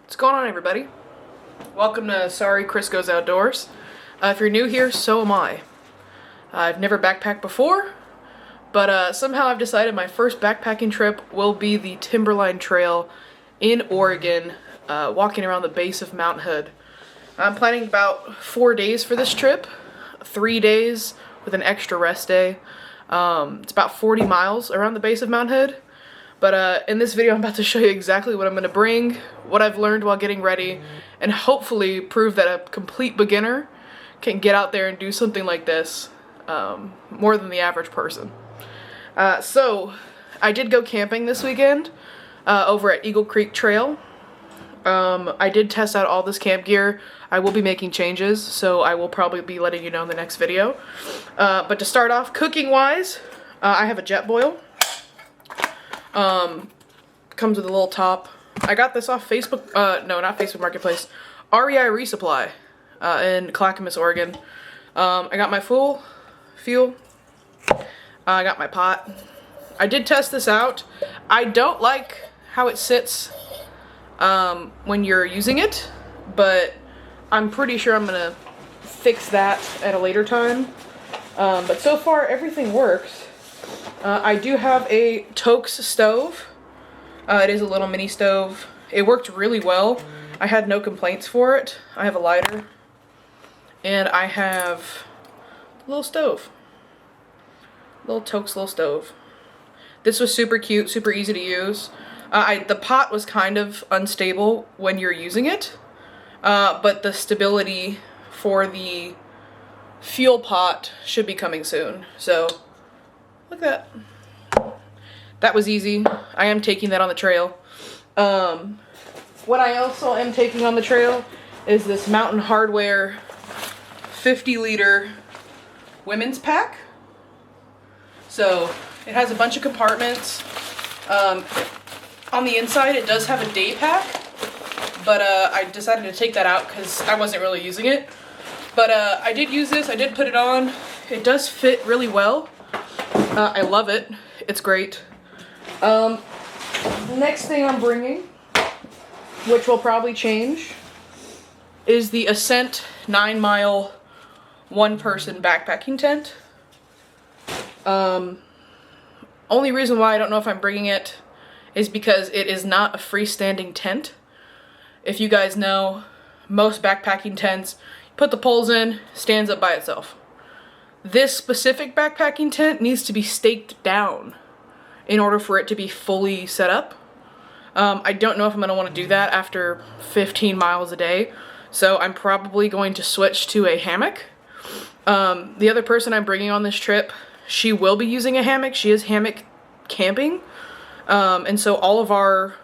What's going on, everybody? Welcome to Sorry Chris Goes Outdoors. If you're new here, so am I. I've never backpacked before, but somehow I've decided my first backpacking trip will be the Timberline Trail in Oregon, walking around the base of Mount Hood. I'm planning about 4 days for this trip, 3 days with an extra rest day. It's about 40 miles around the base of Mount Hood. But in this video, I'm about to show you exactly what I'm going to bring, what I've learned while getting ready, and hopefully prove that a complete beginner can get out there and do something like this more than the average person. So, I did go camping this weekend over at Eagle Creek Trail. I did test out all this camp gear. I will be making changes, so I will probably be letting you know in the next video. But to start off, cooking-wise, I have a jet boil. Comes with a little top. I got this off Facebook, no, not Facebook Marketplace, REI Resupply, in Clackamas, Oregon. I got my full fuel. I got my pot. I did test this out. I don't like how it sits, when you're using it, but I'm pretty sure I'm gonna fix that at a later time. But so far, everything works. I do have a Toaks stove. It is a little mini stove. It worked really well. I had no complaints for it. I have a lighter. And I have a little stove. Little Toaks little stove. This was super cute, super easy to use. The pot was kind of unstable when you're using it. But the stability for the fuel pot should be coming soon. So, look at that. That was easy. I am taking that on the trail. What I also am taking on the trail is this Mountain Hardwear 50-liter women's pack. So it has a bunch of compartments. On the inside it does have a day pack, but I decided to take that out because I wasn't really using it. But I did use this. I did put it on. It does fit really well. I love it. It's great. The next thing I'm bringing, which will probably change, is the Ascent 9-mile one-person backpacking tent. Only reason why I don't know if I'm bringing it is because it is not a freestanding tent. If you guys know, most backpacking tents, you put the poles in, stands up by itself. This specific backpacking tent needs to be staked down in order for it to be fully set up. I don't know if I'm going to want to do that after 15 miles a day, so I'm probably going to switch to a hammock. The other person I'm bringing on this trip, she will be using a hammock. She is hammock camping, and so all of our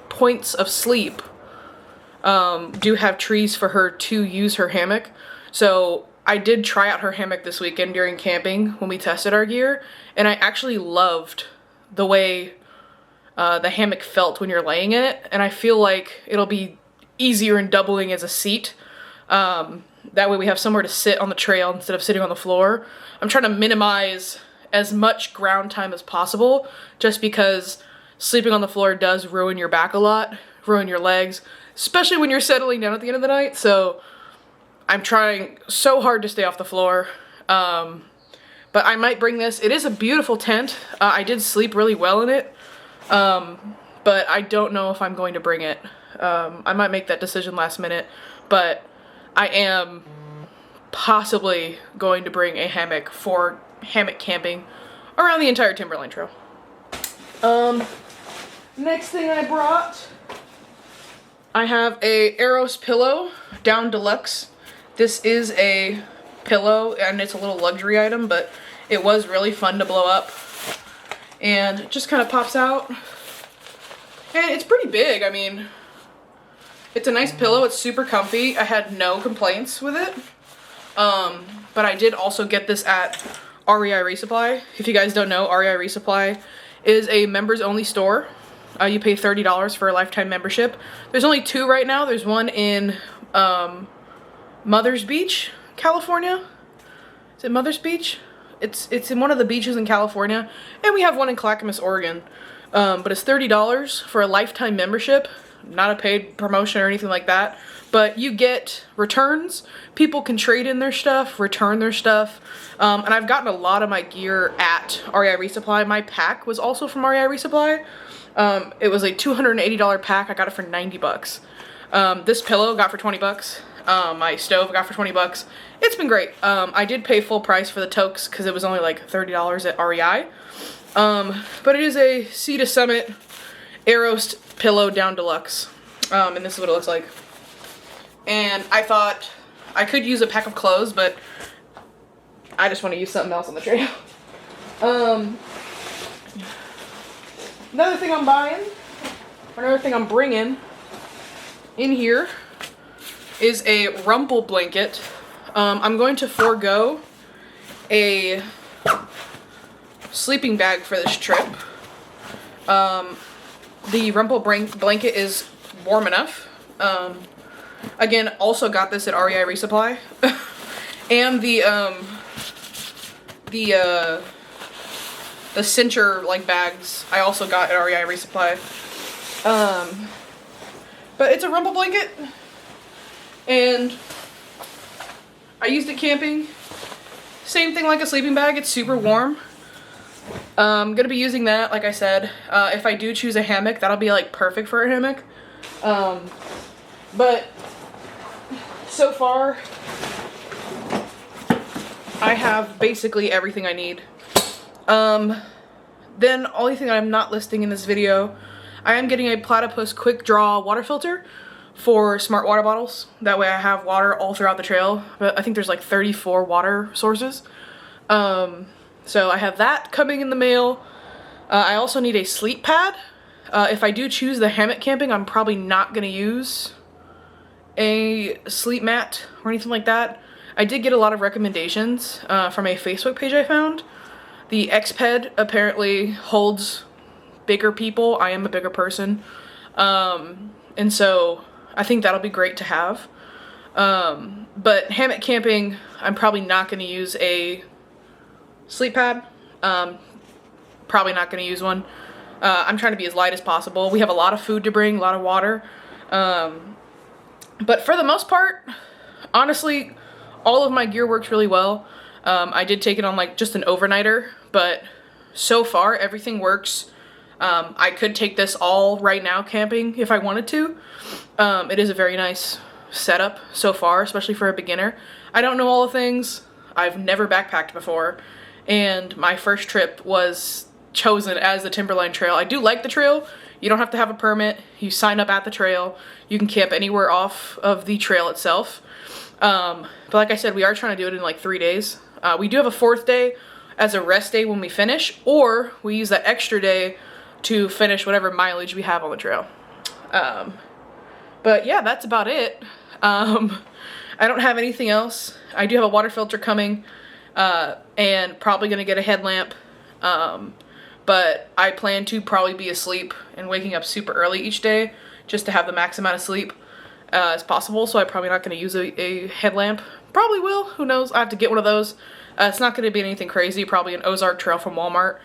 points of sleep do have trees for her to use her hammock. So I did try out her hammock this weekend during camping when we tested our gear, and I actually loved the way the hammock felt when you're laying in it, and I feel like it'll be easier in doubling as a seat. That way we have somewhere to sit on the trail instead of sitting on the floor. I'm trying to minimize as much ground time as possible, just because sleeping on the floor does ruin your back a lot, ruin your legs, especially when you're settling down at the end of the night. So I'm trying so hard to stay off the floor, but I might bring this. It is a beautiful tent. I did sleep really well in it, but I don't know if I'm going to bring it. I might make that decision last minute, but I am possibly going to bring a hammock for hammock camping around the entire Timberline Trail. Next thing I brought, I have a Eros pillow, Down Deluxe. This is a pillow, and it's a little luxury item, but it was really fun to blow up. And it just kind of pops out. And it's pretty big. I mean, it's a nice pillow. It's super comfy. I had no complaints with it. But I did also get this at REI Resupply. If you guys don't know, REI Resupply is a members-only store. You pay $30 for a lifetime membership. There's only 2 right now. There's one in Mother's Beach, California. Is it Mother's Beach? It's in one of the beaches in California, and we have one in Clackamas, Oregon. But it's $30 for a lifetime membership. not a paid promotion or anything like that, but you get returns. People can trade in their stuff, return their stuff, and I've gotten a lot of my gear at REI Resupply. My pack was also from REI Resupply. It was a $280 pack. I got it for 90 bucks. This pillow got for 20 bucks. My stove got for 20 bucks. It's been great. I did pay full price for the toques because it was only like $30 at REI. But it is a Sea to Summit Aerost pillow down deluxe. And this is what it looks like. And I thought I could use a pack of clothes, but I just want to use something else on the trail. Another thing I'm buying, or another thing I'm bringing in here is a rumple blanket. I'm going to forego a sleeping bag for this trip. The rumple blanket is warm enough. Again, also got this at REI Resupply. And the cincher like bags I also got at REI Resupply. But it's a rumple blanket, and I used it camping. Same thing like a sleeping bag, it's super warm. I'm gonna be using that, like I said. If I do choose a hammock, that'll be like perfect for a hammock. But so far, I have basically everything I need. Then only thing I'm not listing in this video, I am getting a Platypus quick draw water filter for smart water bottles. That way I have water all throughout the trail. But I think there's like 34 water sources. So I have that coming in the mail. I also need a sleep pad. If I do choose the hammock camping, I'm probably not gonna use a sleep mat or anything like that. I did get a lot of recommendations from a Facebook page I found. The Xped apparently holds bigger people. I am a bigger person. And so I think that'll be great to have. But hammock camping, I'm probably not going to use a sleep pad. Probably not going to use one. I'm trying to be as light as possible. We have a lot of food to bring, a lot of water. But for the most part, honestly, all of my gear works really well. I did take it on like just an overnighter, but so far everything works. I could take this all right now camping if I wanted to. It is a very nice setup so far, especially for a beginner. I don't know all the things. I've never backpacked before, and my first trip was chosen as the Timberline trail. I do like the trail. You don't have to have a permit. You sign up at the trail. You can camp anywhere off of the trail itself. But like I said, we are trying to do it in like 3 days. We do have a 4th day as a rest day when we finish, or we use that extra day to finish whatever mileage we have on the trail. But yeah, that's about it. I don't have anything else. I do have a water filter coming, and probably gonna get a headlamp. But I plan to probably be asleep and waking up super early each day just to have the max amount of sleep as possible. So I'm probably not gonna use a headlamp. Probably will, who knows? I have to get one of those. It's not gonna be anything crazy, probably an Ozark trail from Walmart.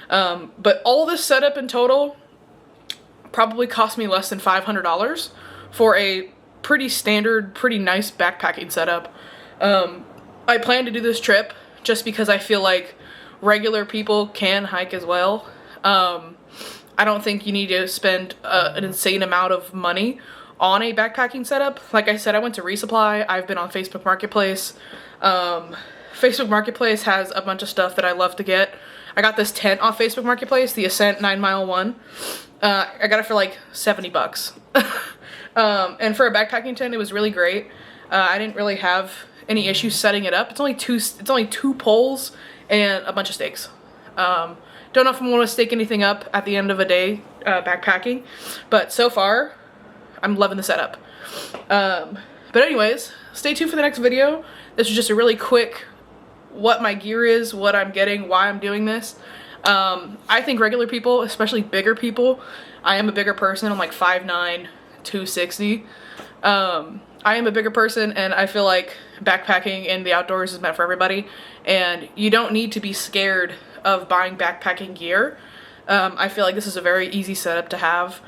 But all this setup in total probably cost me less than $500 for a pretty standard, pretty nice backpacking setup. I plan to do this trip just because I feel like regular people can hike as well. I don't think you need to spend an insane amount of money on a backpacking setup. Like I said, I went to Resupply. I've been on Facebook Marketplace. Facebook Marketplace has a bunch of stuff that I love to get. I got this tent off Facebook Marketplace, the Ascent 9-mile one. I got it for like 70 bucks. And for a backpacking tent, it was really great. I didn't really have any issues setting it up. It's only two poles and a bunch of stakes. Don't know if I'm going to stake anything up at the end of a day backpacking, but so far I'm loving the setup. But anyways, stay tuned for the next video. This is just a really quick what my gear is, what I'm getting, why I'm doing this. I think regular people, especially bigger people, I am a bigger person. I'm like 5'9", 260. I am a bigger person, and I feel like backpacking in the outdoors is meant for everybody, and you don't need to be scared of buying backpacking gear. I feel like this is a very easy setup to have.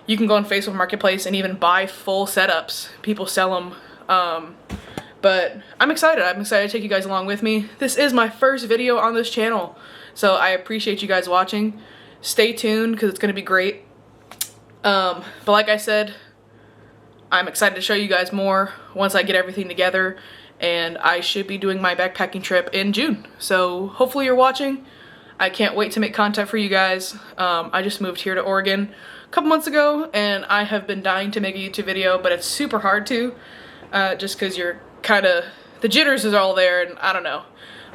you can go on Facebook Marketplace and even buy full setups. People sell them. But I'm excited. I'm excited to take you guys along with me. This is my first video on this channel, so I appreciate you guys watching. Stay tuned because it's going to be great. But like I said, I'm excited to show you guys more once I get everything together, and I should be doing my backpacking trip in June. So hopefully you're watching. I can't wait to make content for you guys. I just moved here to Oregon a couple months ago, and I have been dying to make a YouTube video, but it's super hard to, just because you're kind of, the jitters is all there, and I don't know.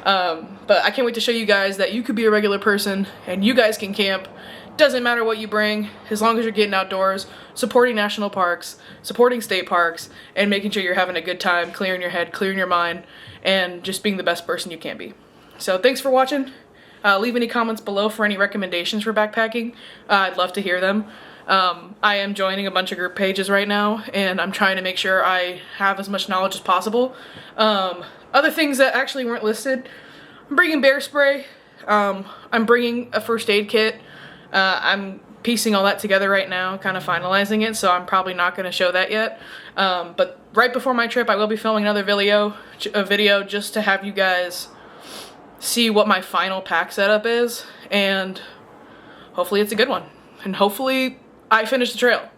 But I can't wait to show you guys that you could be a regular person and you guys can camp. Doesn't matter what you bring, as long as you're getting outdoors, supporting national parks, supporting state parks, and making sure you're having a good time, clearing your head, clearing your mind, and just being the best person you can be. So thanks for watching. Leave any comments below for any recommendations for backpacking. I'd love to hear them. I am joining a bunch of group pages right now, and I'm trying to make sure I have as much knowledge as possible. Other things that actually weren't listed, I'm bringing bear spray. I'm bringing a first aid kit. I'm piecing all that together right now, kind of finalizing it, so I'm probably not going to show that yet. But right before my trip, I will be filming another video just to have you guys see what my final pack setup is, and hopefully it's a good one. And hopefully I finish the trail.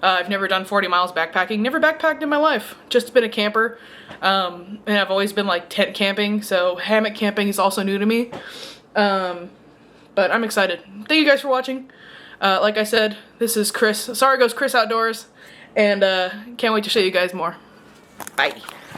I've never done 40 miles backpacking, never backpacked in my life, just been a camper. And I've always been like tent camping, so hammock camping is also new to me. But I'm excited. Thank you guys for watching. Like I said, this is Chris. Sorry goes Chris Outdoors, and can't wait to show you guys more. Bye.